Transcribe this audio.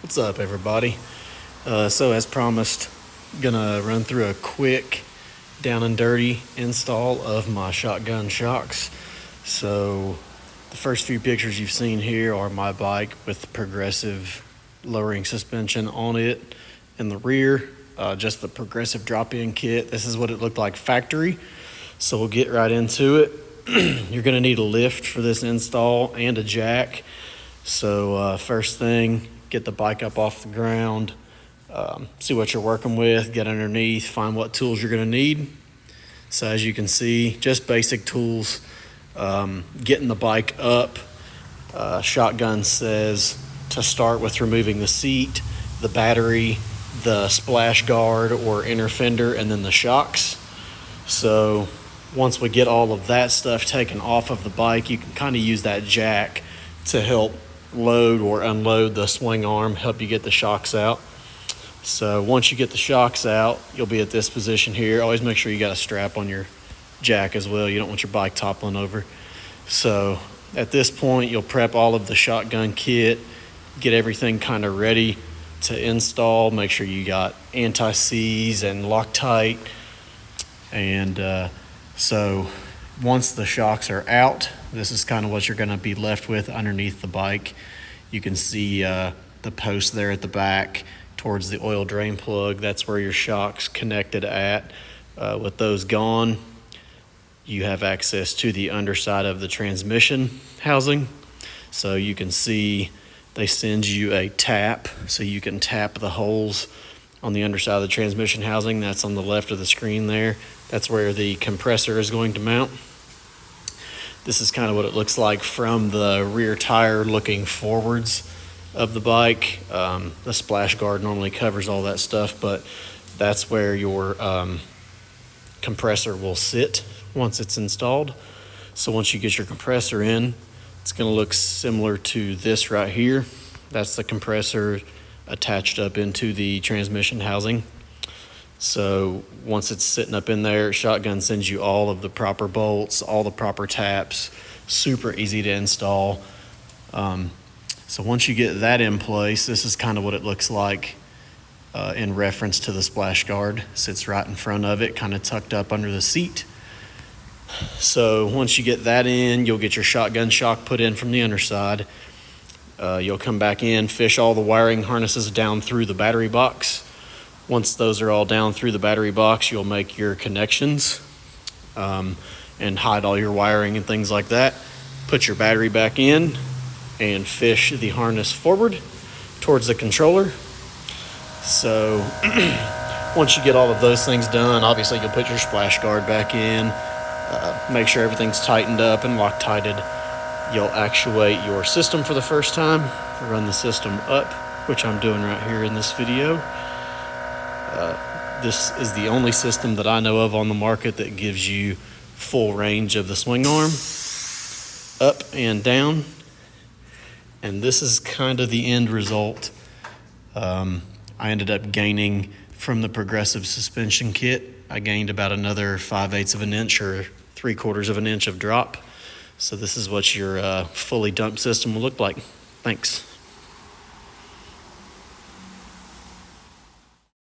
What's up, everybody? So as promised, gonna run through a quick down and dirty install of my shotgun shocks. So the first few pictures you've seen here are my bike with progressive lowering suspension on it in the rear, just the progressive drop-in kit. This is what it looked like factory. So we'll get right into it. You're gonna need a lift for this install and a jack. So first thing, get the bike up off the ground, see what you're working with, get underneath, find what tools you're gonna need. So as you can see, just basic tools. Getting the bike up, shotgun says to start with removing the seat, the battery, the splash guard or inner fender, and then the shocks. So once we get all of that stuff taken off of the bike, you can kind of use that jack to help load or unload the swing arm, help you get the shocks out. So once you get the shocks out, you'll be at this position here. Always make sure you got a strap on your jack as well. You don't want your bike toppling over. So at this point, you'll prep all of the shotgun kit, get everything kind of ready to install. Make sure you got anti-seize and Loctite. And so once the shocks are out, this is kind of what you're going to be left with underneath the bike. You can see the post there at the back towards the oil drain plug. That's where your shocks connected at. With those gone, you have access to the underside of the transmission housing. So you can see they send you a tap, so you can tap the holes on the underside of the transmission housing. That's on the left of the screen there. That's where the compressor is going to mount. This is kind of what it looks like from the rear tire looking forwards of the bike. The splash guard normally covers all that stuff, but that's where your compressor will sit once it's installed. So once you get your compressor in, it's going to look similar to this right here. That's the compressor attached up into the transmission housing. So once it's sitting up in there, shotgun sends you all of the proper bolts, all the proper taps, super easy to install. So once you get that in place, this is kind of what it looks like in reference to the splash guard. Sits right in front of it, kind of tucked up under the seat. So once you get that in, you'll get your shotgun shock put in from the underside. You'll come back in, fish all the wiring harnesses down through the battery box. Once those are all down through the battery box, you'll make your connections and hide all your wiring and things like that. Put your battery back in and fish the harness forward towards the controller. So once you get all of those things done, obviously you'll put your splash guard back in, make sure everything's tightened up and Loctited. You'll actuate your system for the first time, run the system up, which I'm doing right here in this video. This is the only system that I know of on the market that gives you full range of the swing arm, up and down. And this is kind of the end result. I ended up gaining from the progressive suspension kit. I gained about another 5/8 of an inch or 3/4 of an inch of drop. So this is what your fully dumped system will look like. Thanks.